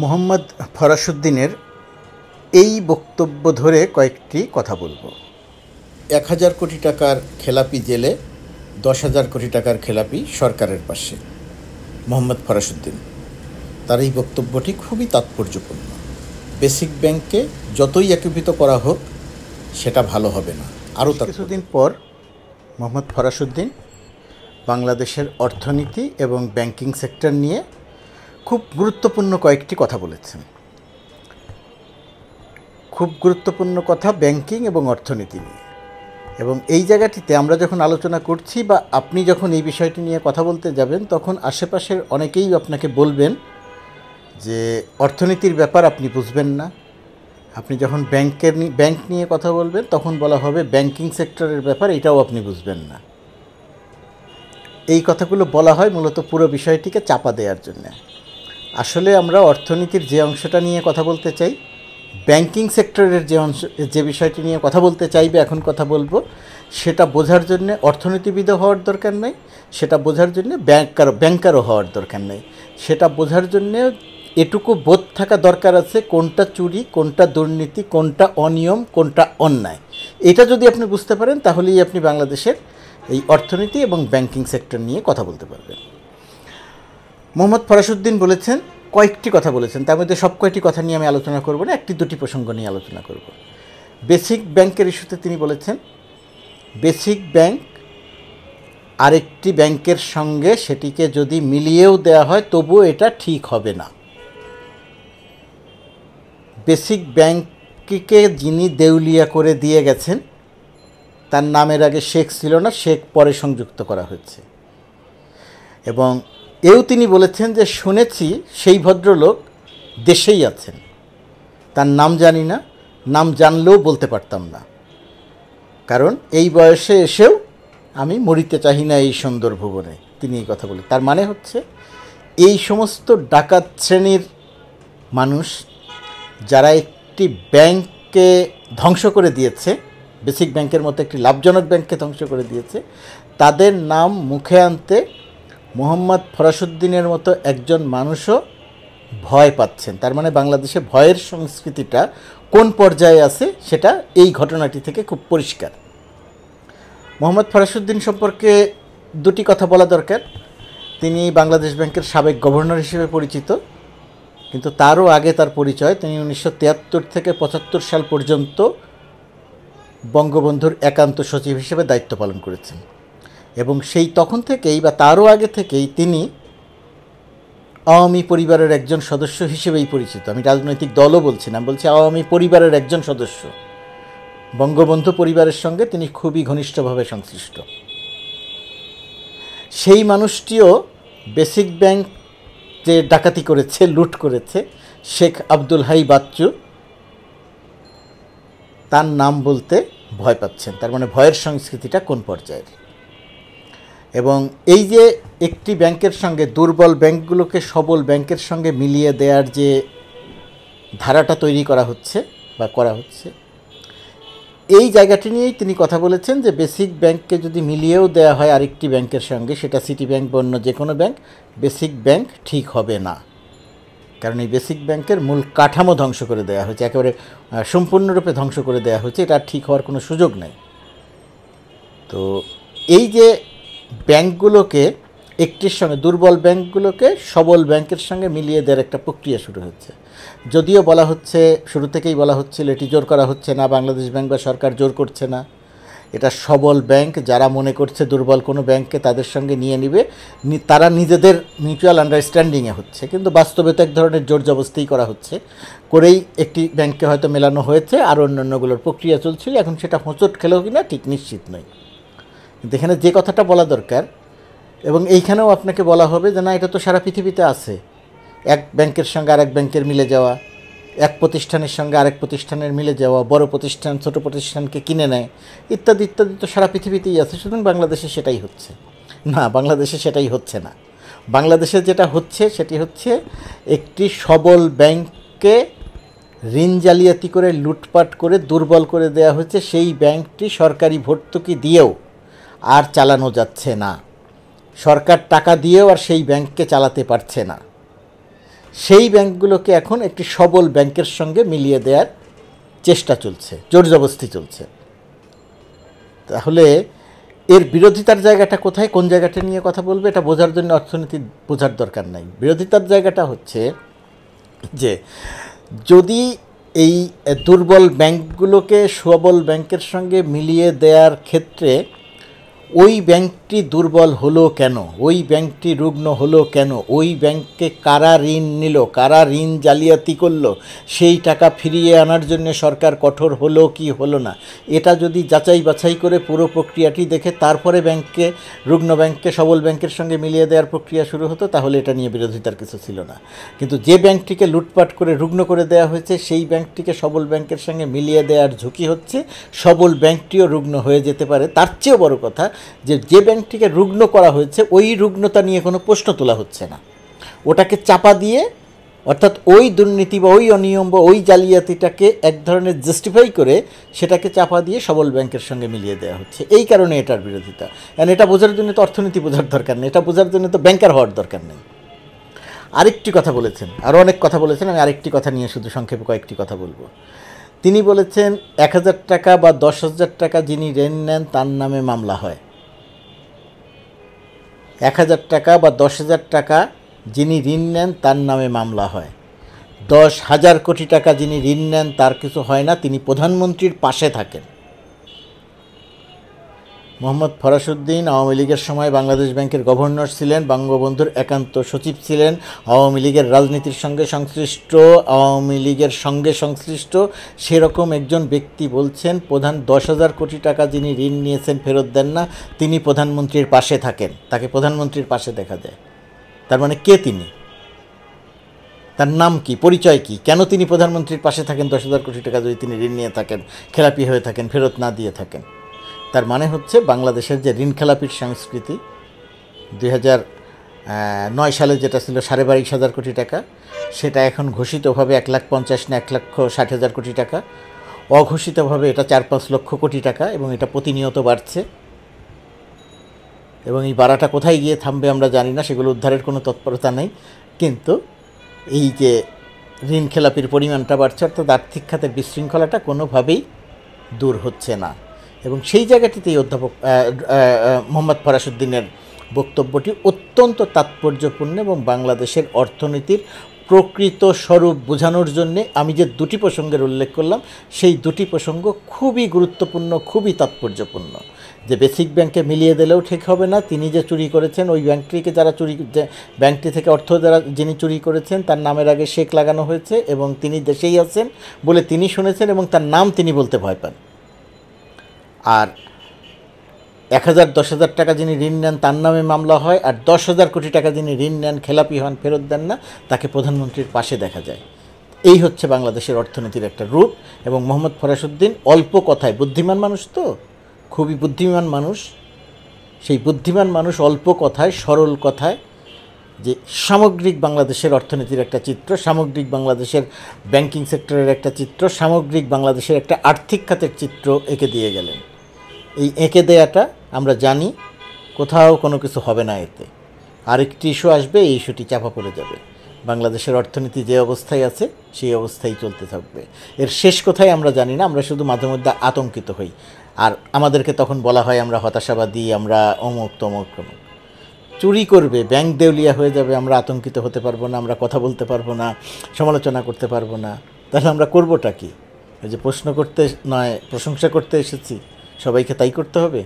মোহাম্মদ ফরাসউদ্দিনের এই বক্তব্য ধরে কয়েকটি কথা বলবো। 1000 কোটি টাকার খেলাপি জেলে, 10,000 কোটি টাকার খেলাপি সরকারের পাশে। মোহাম্মদ ফরাসউদ্দিন তার এই বক্তব্যটি খুবই তাৎপর্যপূর্ণ। বেসিক ব্যাংককে যতই একীভূত করা হোক সেটা ভালো হবে না। আরও কিছুদিন পর মোহাম্মদ ফরাসউদ্দিন বাংলাদেশের অর্থনীতি এবং ব্যাংকিং সেক্টর নিয়ে খুব গুরুত্বপূর্ণ কয়েকটি কথা বলেছেন। খুব গুরুত্বপূর্ণ কথা ব্যাংকিং এবং অর্থনীতি নিয়ে। এবং এই জায়গাটিতে আমরা যখন আলোচনা করছি বা আপনি যখন এই বিষয়টি নিয়ে কথা বলতে যাবেন, তখন আশেপাশের অনেকেই আপনাকে বলবেন যে অর্থনীতির ব্যাপার আপনি বুঝবেন না। আপনি যখন ব্যাংক নিয়ে কথা বলবেন তখন বলা হবে ব্যাংকিং সেক্টরের ব্যাপার, এটাও আপনি বুঝবেন না। এই কথাগুলো বলা হয় মূলত পুরো বিষয়টিকে চাপা দেওয়ার জন্য। আসলে আমরা অর্থনীতির যে অংশটা নিয়ে কথা বলতে চাই, ব্যাংকিং সেক্টরের যে বিষয়টি নিয়ে কথা বলতে চাইবে এখন কথা বলবো, সেটা বোঝার জন্য অর্থনীতিবিদও হওয়ার দরকার নেই, সেটা বোঝার জন্য ব্যাংকারও হওয়ার দরকার নেই। সেটা বোঝার জন্য এটুকু বোধ থাকা দরকার আছে কোনটা চুরি, কোনটা দুর্নীতি, কোনটা অনিয়ম, কোনটা অন্যায়। এটা যদি আপনি বুঝতে পারেন তাহলেই আপনি বাংলাদেশের এই অর্থনীতি এবং ব্যাংকিং সেক্টর নিয়ে কথা বলতে পারবেন। মোহাম্মদ ফরাসউদ্দিন বলেছেন, কয়েকটি কথা বলেছেন, তার মধ্যে সব কয়টি কথা নিয়ে আমি আলোচনা করব না, একটি দুটি প্রসঙ্গ নিয়ে আলোচনা করব। বেসিক ব্যাংকের ইস্যুতে তিনি বলেছেন বেসিক ব্যাংক আরেকটি ব্যাংকের সঙ্গে সেটিকে যদি মিলিয়েও দেওয়া হয় তবুও এটা ঠিক হবে না। বেসিক ব্যাংককে যিনি দেউলিয়া করে দিয়ে গেছেন তার নামের আগে শেখ ছিল না, শেখ পরে সংযুক্ত করা হয়েছে। এবং এও তিনি বলেছেন যে শুনেছি সেই ভদ্রলোক দেশেই আছেন, তার নাম জানি না, নাম জানলেও বলতে পারতাম না, কারণ এই বয়সে এসেও আমি মরিতে চাহি না এই সুন্দর ভুবনে। তিনি এই কথা বলে, তার মানে হচ্ছে এই সমস্ত ডাকাত শ্রেণীর মানুষ যারা একটি ব্যাংককে ধ্বংস করে দিয়েছে, বেসিক ব্যাংকের মতো একটি লাভজনক ব্যাংককে ধ্বংস করে দিয়েছে, তাদের নাম মুখে আনতে মোহাম্মদ ফরাসউদ্দিনের মতো একজন মানুষও ভয় পাচ্ছেন। তার মানে বাংলাদেশে ভয়ের সংস্কৃতিটা কোন পর্যায়ে আছে সেটা এই ঘটনাটি থেকে খুব পরিষ্কার। মোহাম্মদ ফরাসউদ্দিন সম্পর্কে দুটি কথা বলা দরকার। তিনি বাংলাদেশ ব্যাংকের সাবেক গভর্নর হিসেবে পরিচিত, কিন্তু তারও আগে তার পরিচয়, তিনি 1973 থেকে 75 সাল পর্যন্ত বঙ্গবন্ধুর একান্ত সচিব হিসেবে দায়িত্ব পালন করেছেন। এবং সেই তখন থেকেই বা তারও আগে থেকেই তিনি আওয়ামী পরিবারের একজন সদস্য হিসেবেই পরিচিত। আমি রাজনৈতিক দলও বলছি না, বলছি আওয়ামী পরিবারের একজন সদস্য। বঙ্গবন্ধু পরিবারের সঙ্গে তিনি খুবই ঘনিষ্ঠভাবে সংশ্লিষ্ট। সেই মানুষটিও বেসিক ব্যাংক যে ডাকাতি করেছে, লুট করেছে, শেখ আব্দুল হাই বাচ্চু, তার নাম বলতে ভয় পাচ্ছেন। তার মানে ভয়ের সংস্কৃতিটা কোন পর্যায়ের। এবং এই যে একটি ব্যাংকের সঙ্গে দুর্বল ব্যাংকগুলোকে সবল ব্যাংকের সঙ্গে মিলিয়ে দেওয়ার যে ধারাটা তৈরি করা হচ্ছে বা করা হচ্ছে, এই জায়গাটি নিয়েই তিনি কথা বলেছেন যে বেসিক ব্যাংককে যদি মিলিয়েও দেওয়া হয় আরেকটি ব্যাংকের সঙ্গে, সেটা সিটি ব্যাংক বা অন্য যে কোনো ব্যাংক, বেসিক ব্যাংক ঠিক হবে না। কারণ এই বেসিক ব্যাংকের মূল কাঠামো ধ্বংস করে দেওয়া হয়েছে, একেবারে সম্পূর্ণরূপে ধ্বংস করে দেওয়া হয়েছে, এটা ঠিক হওয়ার কোনো সুযোগ নেই। তো এই যে ব্যাংকগুলোকে একটির সঙ্গে, দুর্বল ব্যাংকগুলোকে সবল ব্যাংকের সঙ্গে মিলিয়ে দেওয়ার একটা প্রক্রিয়া শুরু হচ্ছে। যদিও বলা হচ্ছে, শুরু থেকেই বলা হচ্ছিল এটি জোর করা হচ্ছে না, বাংলাদেশ ব্যাংক বা সরকার জোর করছে না, এটা সবল ব্যাংক যারা মনে করছে দুর্বল কোনো ব্যাংককে তাদের সঙ্গে নিয়ে নিবে, তারা নিজেদের মিউচুয়াল আন্ডারস্ট্যান্ডিংয়ে হচ্ছে। কিন্তু বাস্তবে তো এক ধরনের জোর জবস্তিই করা হচ্ছে, করেই একটি ব্যাংককে হয়তো মেলানো হয়েছে, আর অন্যান্যগুলোর প্রক্রিয়া চলছিল। এখন সেটা হোঁচট খেলেও কিনা ঠিক নিশ্চিত নয়। কিন্তু এখানে যে কথাটা বলা দরকার, এবং এইখানেও আপনাকে বলা হবে যে না, এটা তো সারা পৃথিবীতে আছে, এক ব্যাংকের সঙ্গে আরেক ব্যাংকের মিলে যাওয়া, এক প্রতিষ্ঠানের সঙ্গে আরেক প্রতিষ্ঠানের মিলে যাওয়া, বড় প্রতিষ্ঠান ছোট প্রতিষ্ঠানকে কিনে নেয়, ইত্যাদি ইত্যাদি তো সারা পৃথিবীতেই আছে। সুতরাং বাংলাদেশে সেটাই হচ্ছে না, বাংলাদেশে সেটাই হচ্ছে না। বাংলাদেশে যেটা হচ্ছে সেটি হচ্ছে একটি সবল ব্যাংককে ঋণ জালিয়াতি করে, লুটপাট করে দুর্বল করে দেওয়া হচ্ছে। সেই ব্যাংকটি সরকারি ভর্তুকি দিয়েও আর চালানো যাচ্ছে না, সরকার টাকা দিয়েও আর সেই ব্যাংককে চালাতে পারছে না। সেই ব্যাংকগুলোকে এখন একটি সবল ব্যাংকের সঙ্গে মিলিয়ে দেওয়ার চেষ্টা চলছে, জোরজবস্তি চলছে। তাহলে এর বিরোধিতার জায়গাটা কোথায়, কোন জায়গাটা নিয়ে কথা বলবে, এটা বোঝার জন্য অর্থনীতি বোঝার দরকার নাই। বিরোধিতার জায়গাটা হচ্ছে যে যদি এই দুর্বল ব্যাংকগুলোকে সবল ব্যাংকের সঙ্গে মিলিয়ে দেওয়ার ক্ষেত্রে ওই ব্যাংকটি দুর্বল হলো কেন, ওই ব্যাংকটি রুগ্ন হলো কেন, ওই ব্যাংককে কারা ঋণ নিল, কারা ঋণ জালিয়াতি করলো, সেই টাকা ফিরিয়ে আনার জন্য সরকার কঠোর হলো কি হলো না, এটা যদি যাচাই বাছাই করে পুরো প্রক্রিয়াটি দেখে তারপরে ব্যাংককে, রুগ্ন ব্যাংককে সবল ব্যাংকের সঙ্গে মিলিয়ে দেওয়ার প্রক্রিয়া শুরু হতো, তাহলে এটা নিয়ে বিরোধিতার কিছু ছিল না। কিন্তু যে ব্যাংকটিকে লুটপাট করে রুগ্ন করে দেওয়া হয়েছে সেই ব্যাংকটিকে সবল ব্যাংকের সঙ্গে মিলিয়ে দেওয়ার ঝুঁকি হচ্ছে, সবল ব্যাংকটিও রুগ্ন হয়ে যেতে পারে। তার চেয়েও বড় কথা যে ব্যাংকটিকে রুগ্ন করা হয়েছে ওই রুগ্নতা নিয়ে কোনো প্রশ্ন তোলা হচ্ছে না, ওটাকে চাপা দিয়ে, অর্থাৎ ওই দুর্নীতি বা ওই অনিয়ম বা ওই জালিয়াতিটাকে এক ধরনের জাস্টিফাই করে সেটাকে চাপা দিয়ে সবল ব্যাংকের সঙ্গে মিলিয়ে দেওয়া হচ্ছে। এই কারণে এটার বিরোধিতা। কারণ এটা বোঝার জন্য তো অর্থনীতি বোঝার দরকার নেই, এটা বোঝার জন্য তো ব্যাংকার হওয়ার দরকার নেই। আরেকটি কথা বলেছেন, আরও অনেক কথা বলেছেন, আমি আরেকটি কথা নিয়ে শুধু সংক্ষেপে কয়েকটি কথা বলবো। তিনি বলেছেন ১,০০০ টাকা বা ১০,০০০ টাকা যিনি ঋণ নেন তার নামে মামলা হয়। ১,০০০ টাকা বা ১০,০০০ টাকা যিনি ঋণ নেন তার নামে মামলা হয়। ১০,০০০ কোটি টাকা যিনি ঋণ নেন তার কিছু হয় না, তিনি প্রধানমন্ত্রীর পাশে থাকেন। মোহাম্মদ ফরাসউদ্দিন আওয়ামী লীগের সময় বাংলাদেশ ব্যাংকের গভর্নর ছিলেন, বঙ্গবন্ধুর একান্ত সচিব ছিলেন, আওয়ামী লীগের রাজনীতির সঙ্গে সংশ্লিষ্ট, আওয়ামী লীগের সঙ্গে সংশ্লিষ্ট সেরকম একজন ব্যক্তি বলছেন ১০,০০০ কোটি টাকা যিনি ঋণ নিয়েছেন ফেরত দেন না, তিনি প্রধানমন্ত্রীর পাশে থাকেন, তাকে প্রধানমন্ত্রীর পাশে দেখা যায়। তার মানে কে তিনি, তার নাম কি, পরিচয় কি, কেন তিনি প্রধানমন্ত্রীর পাশে থাকেন ১০,০০০ কোটি টাকা যদি তিনি ঋণ নিয়ে থাকেন, খেলাপি হয়ে থাকেন, ফেরত না দিয়ে থাকেন? তার মানে হচ্ছে বাংলাদেশের যে ঋণ খেলাপির সংস্কৃতি ২০০৯ সালে যেটা ছিল ২২,৫০০ কোটি টাকা, সেটা এখন ঘোষিতভাবে ১,৫০,০০০ না ১,৬০,০০০ কোটি টাকা, অঘোষিতভাবে এটা ৪-৫ লক্ষ কোটি টাকা, এবং এটা প্রতিনিয়ত বাড়ছে। এবং এই বাড়াটা কোথায় গিয়ে থামবে আমরা জানি না, সেগুলো উদ্ধারের কোনো তৎপরতা নেই। কিন্তু এই যে ঋণ খেলাপির পরিমাণটা বাড়ছে, অর্থাৎ আর্থিক খাতের বিশৃঙ্খলাটা কোনোভাবেই দূর হচ্ছে না। এবং সেই জায়গাটিতেই অধ্যাপক মোহাম্মদ ফরাসউদ্দিনের বক্তব্যটি অত্যন্ত তাৎপর্যপূর্ণ এবং বাংলাদেশের অর্থনীতির প্রকৃত স্বরূপ বোঝানোর জন্যে আমি যে দুটি প্রসঙ্গের উল্লেখ করলাম সেই দুটি প্রসঙ্গ খুবই গুরুত্বপূর্ণ, খুবই তাৎপর্যপূর্ণ। যে বেসিক ব্যাংকে মিলিয়ে দিলেও ঠিক হবে না, তিনি যে চুরি করেছেন ওই ব্যাংকটিকে যারা ব্যাংকটি থেকে অর্থ যিনি চুরি করেছেন তার নামের আগে শেখ লাগানো হয়েছে এবং তিনি দেশেই আছেন বলে তিনি শুনেছেন এবং তার নাম তিনি বলতে ভয় পান। আর ১,০০০ ১০,০০০ টাকা যিনি ঋণ নেন তার নামে মামলা হয়, আর ১০,০০০ কোটি টাকা যিনি ঋণ নেন খেলাপি হন, ফেরত দেন না, তাকে প্রধানমন্ত্রীর পাশে দেখা যায়। এই হচ্ছে বাংলাদেশের অর্থনীতির একটা রূপ। এবং মোহাম্মদ ফরাসউদ্দিন অল্প কথায়, বুদ্ধিমান মানুষ তো, খুবই বুদ্ধিমান মানুষ, সেই বুদ্ধিমান মানুষ অল্প কথায়, সরল কথায় যে সামগ্রিক বাংলাদেশের অর্থনীতির একটা চিত্র, সামগ্রিক বাংলাদেশের ব্যাংকিং সেক্টরের একটা চিত্র, সামগ্রিক বাংলাদেশের একটা আর্থিক খাতের চিত্র এঁকে দিয়ে গেলেন। এই এঁকে দেয়াটা আমরা জানি কোথাও কোনো কিছু হবে না, এতে আরেকটি ইস্যু আসবে, এই ইস্যুটি চাপা পড়ে যাবে। বাংলাদেশের অর্থনীতি যে অবস্থায় আছে সেই অবস্থায় চলতে থাকবে। এর শেষ কোথায় আমরা জানি না, আমরা শুধু মাঝে মধ্যে আতঙ্কিত হই, আর আমাদেরকে তখন বলা হয় আমরা হতাশাবাদী, আমরা অমুক তমুক তমুক। চুরি করবে, ব্যাংক দেউলিয়া হয়ে যাবে, আমরা আতঙ্কিত হতে পারবো না, আমরা কথা বলতে পারবো না, সমালোচনা করতে পারবো না, তাহলে আমরা করবোটা কি? এই যে প্রশ্ন করতে নয়, প্রশংসা করতে এসেছি, সবাইকে তাই করতে হবে?